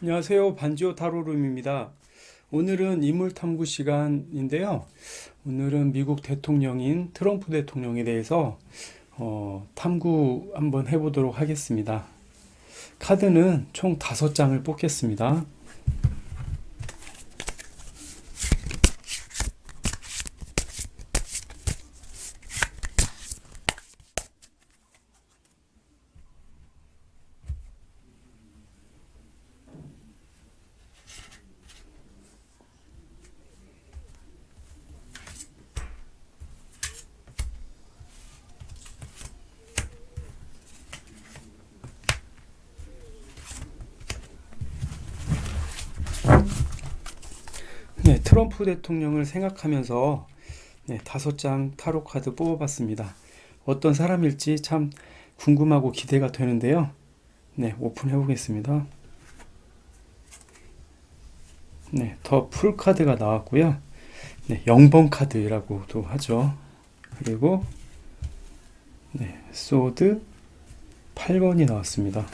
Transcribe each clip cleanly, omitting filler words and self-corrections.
안녕하세요. 반지오 타로룸입니다. 오늘은 인물 탐구 시간인데요. 오늘은 미국 대통령인 트럼프 대통령에 대해서 탐구 한번 해보도록 하겠습니다. 카드는 총 5장을 뽑겠습니다. 네, 트럼프 대통령을 생각하면서 5장 타로 카드 뽑아봤습니다. 어떤 사람일지 참 궁금하고 기대가 되는데요. 네, 오픈해 보겠습니다. 네, 더 풀 카드가 나왔고요. 네, 0번 카드라고도 하죠. 그리고 소드 8번이 나왔습니다.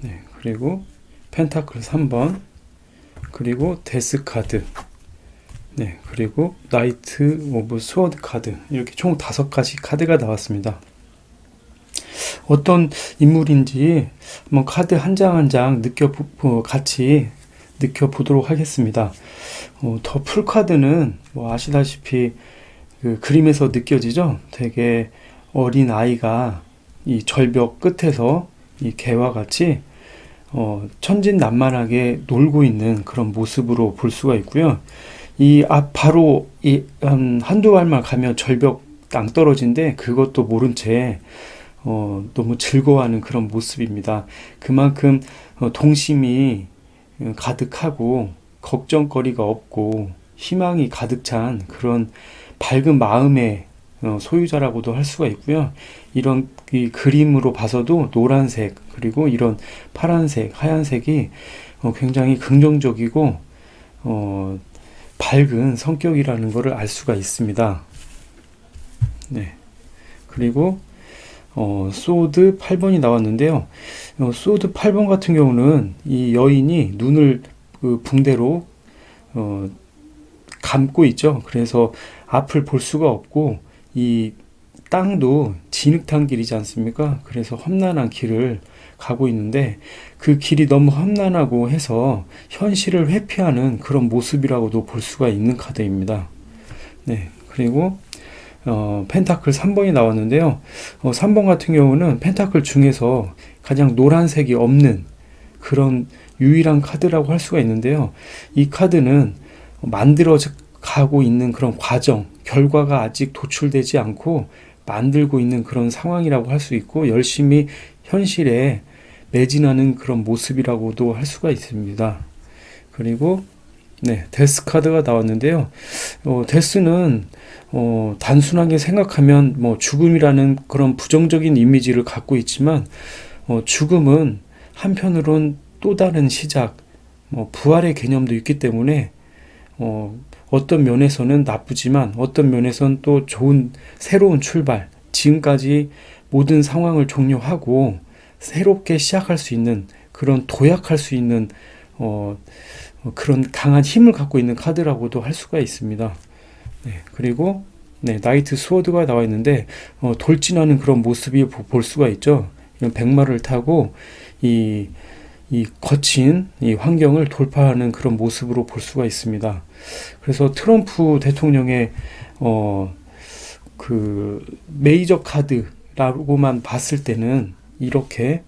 네, 그리고 펜타클 3번, 그리고 데스 카드, 네, 그리고 나이트 오브 스워드 카드, 이렇게 총 5가지 카드가 나왔습니다. 어떤 인물인지 한번 카드 한 장 한 장 같이 느껴보도록 하겠습니다. 더 풀 카드는 뭐 아시다시피 그 그림에서 느껴지죠? 되게 어린 아이가 이 절벽 끝에서 이 개와 같이 천진난만하게 놀고 있는 그런 모습으로 볼 수가 있고요. 이 앞 바로 한두 발만 가면 절벽 낭떠러진데 그것도 모른 채 너무 즐거워하는 그런 모습입니다. 그만큼 동심이 가득하고 걱정거리가 없고 희망이 가득 찬 그런 밝은 마음의 소유자라고도 할 수가 있고요. 이런 이 그림으로 봐서도 노란색 그리고 이런 파란색, 하얀색이 굉장히 긍정적이고 밝은 성격이라는 것을 알 수가 있습니다. 네. 그리고 소드 8번이 나왔는데요. 소드 8번 같은 경우는 이 여인이 눈을 그 붕대로 감고 있죠. 그래서 앞을 볼 수가 없고 이 땅도 진흙탕 길이지 않습니까? 그래서 험난한 길을 가고 있는데 그 길이 너무 험난하고 해서 현실을 회피하는 그런 모습이라고도 볼 수가 있는 카드입니다. 네. 그리고 펜타클 3번이 나왔는데요. 3번 같은 경우는 펜타클 중에서 가장 노란색이 없는 그런 유일한 카드라고 할 수가 있는데요. 이 카드는 만들어 가고 있는 그런 과정, 결과가 아직 도출되지 않고 만들고 있는 그런 상황이라고 할 수 있고 열심히 현실에 매진하는 그런 모습이라고도 할 수가 있습니다. 그리고 데스 카드가 나왔는데요. 데스는 단순하게 생각하면 뭐 죽음이라는 그런 부정적인 이미지를 갖고 있지만 죽음은 한편으론 또 다른 시작, 부활의 개념도 있기 때문에 어떤 면에서는 나쁘지만 어떤 면에서는 또 좋은 새로운 출발, 지금까지 모든 상황을 종료하고 새롭게 시작할 수 있는 그런 도약할 수 있는 그런 강한 힘을 갖고 있는 카드라고도 할 수가 있습니다. 네, 그리고 나이트 스워드가 나와 있는데 돌진하는 그런 모습이 볼 수가 있죠. 이런 백마를 타고 이 거친 이 환경을 돌파하는 그런 모습으로 볼 수가 있습니다. 그래서 트럼프 대통령의 그 메이저 카드라고만 봤을 때는 이렇게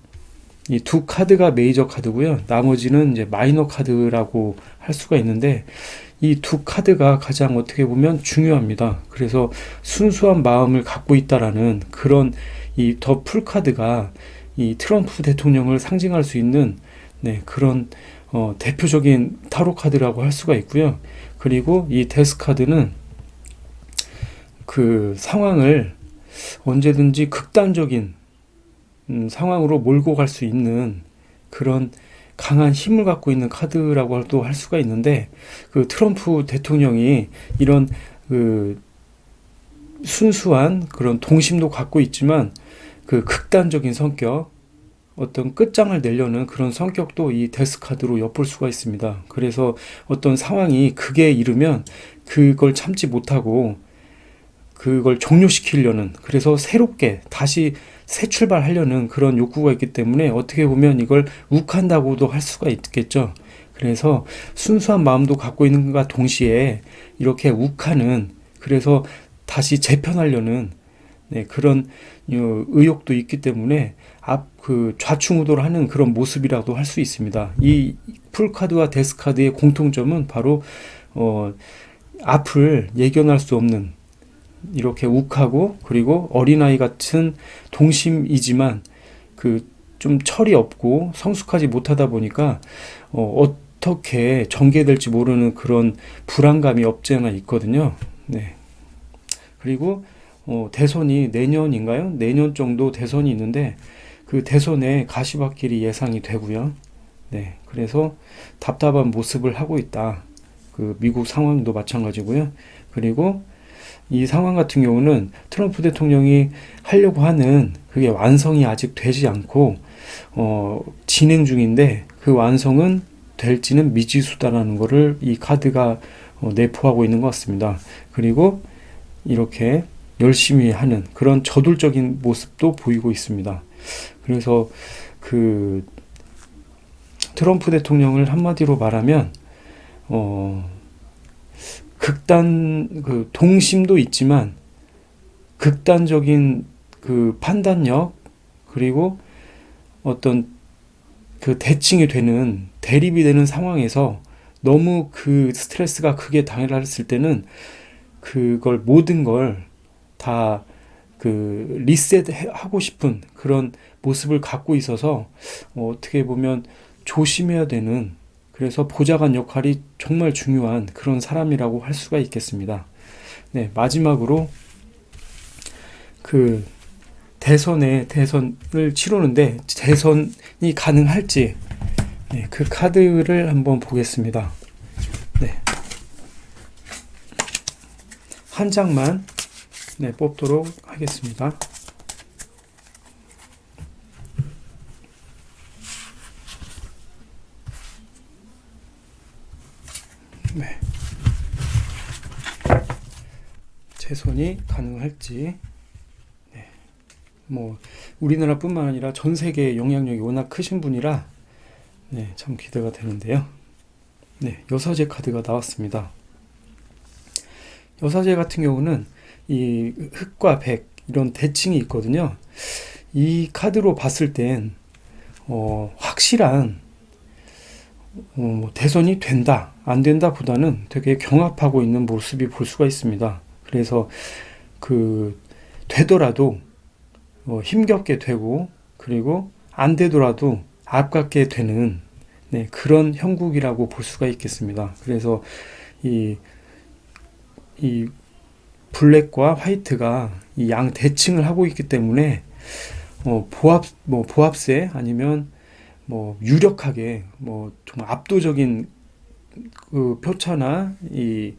이 두 카드가 메이저 카드고요. 나머지는 이제 마이너 카드라고 할 수가 있는데 이 두 카드가 가장 어떻게 보면 중요합니다. 그래서 순수한 마음을 갖고 있다라는 그런 이 더 풀 카드가 이 트럼프 대통령을 상징할 수 있는 그런 대표적인 타로 카드라고 할 수가 있고요. 그리고 이 데스 카드는 그 상황을 언제든지 극단적인 상황으로 몰고 갈 수 있는 그런 강한 힘을 갖고 있는 카드라고도 할 수가 있는데 그 트럼프 대통령이 이런 그 순수한 그런 동심도 갖고 있지만 그 극단적인 성격 어떤 끝장을 내려는 그런 성격도 이 데스 카드로 엿볼 수가 있습니다. 그래서 어떤 상황이 극에 이르면 그걸 참지 못하고 그걸 종료시키려는, 그래서 새롭게 다시 새 출발하려는 그런 욕구가 있기 때문에 어떻게 보면 이걸 욱한다고도 할 수가 있겠죠. 그래서 순수한 마음도 갖고 있는 것과 동시에 이렇게 욱하는, 그래서 다시 재편하려는 그런 의욕도 있기 때문에 그 좌충우돌 하는 그런 모습이라도 할 수 있습니다. 이 풀카드와 데스카드의 공통점은 바로 앞을 예견할 수 없는, 이렇게 욱하고, 그리고 어린아이 같은 동심이지만 그 좀 철이 없고 성숙하지 못하다 보니까 어떻게 전개될지 모르는 그런 불안감이 없지 않아 있거든요. 네. 그리고 대선이 내년인가요? 내년 정도 대선이 있는데 그 대선에 가시밭길이 예상이 되고요. 네. 그래서 답답한 모습을 하고 있다. 그 미국 상황도 마찬가지고요. 그리고 이 상황 같은 경우는 트럼프 대통령이 하려고 하는 그게 완성이 아직 되지 않고 진행 중인데 그 완성은 될지는 미지수다라는 것을 이 카드가 내포하고 있는 것 같습니다. 그리고 이렇게 열심히 하는 그런 저돌적인 모습도 보이고 있습니다. 그래서 그 트럼프 대통령을 한마디로 말하면 그 동심도 있지만 극단적인 그 판단력, 그리고 어떤 그 대칭이 되는, 대립이 되는 상황에서 너무 그 스트레스가 크게 당했을 때는 그걸 모든 걸 다 그 리셋하고 싶은 그런 모습을 갖고 있어서 어떻게 보면 조심해야 되는, 그래서 보좌관 역할이 정말 중요한 그런 사람이라고 할 수가 있겠습니다. 네, 마지막으로 그 대선을 치르는데 대선이 가능할지, 네, 그 카드를 한번 보겠습니다. 네. 한 장만 뽑도록 하겠습니다. 네. 재선이 가능할지. 네. 뭐 우리나라뿐만 아니라 전 세계의 영향력이 워낙 크신 분이라 참 기대가 되는데요. 네, 여사제 카드가 나왔습니다. 여사제 같은 경우는 이 흑과 백 이런 대칭이 있거든요. 이 카드로 봤을 땐 확실한 대선이 된다 안 된다 보다는 되게 경합하고 있는 모습이 볼 수가 있습니다. 그래서 그 되더라도 힘겹게 되고, 그리고 안 되더라도 아깝게 되는 그런 형국이라고 볼 수가 있겠습니다. 그래서 이 블랙과 화이트가 이 양 대칭을 하고 있기 때문에 보합세 아니면 유력하게 좀 압도적인 그 표차나 이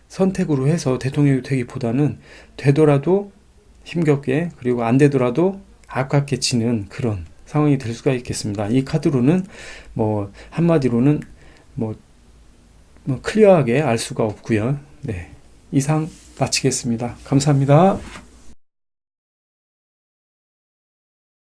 선택으로 해서 대통령이 되기보다는 되더라도 힘겹게, 그리고 안 되더라도 아깝게 지는 그런 상황이 될 수가 있겠습니다. 이 카드로는 한마디로는 클리어하게 알 수가 없고요. 네, 이상 마치겠습니다. 감사합니다.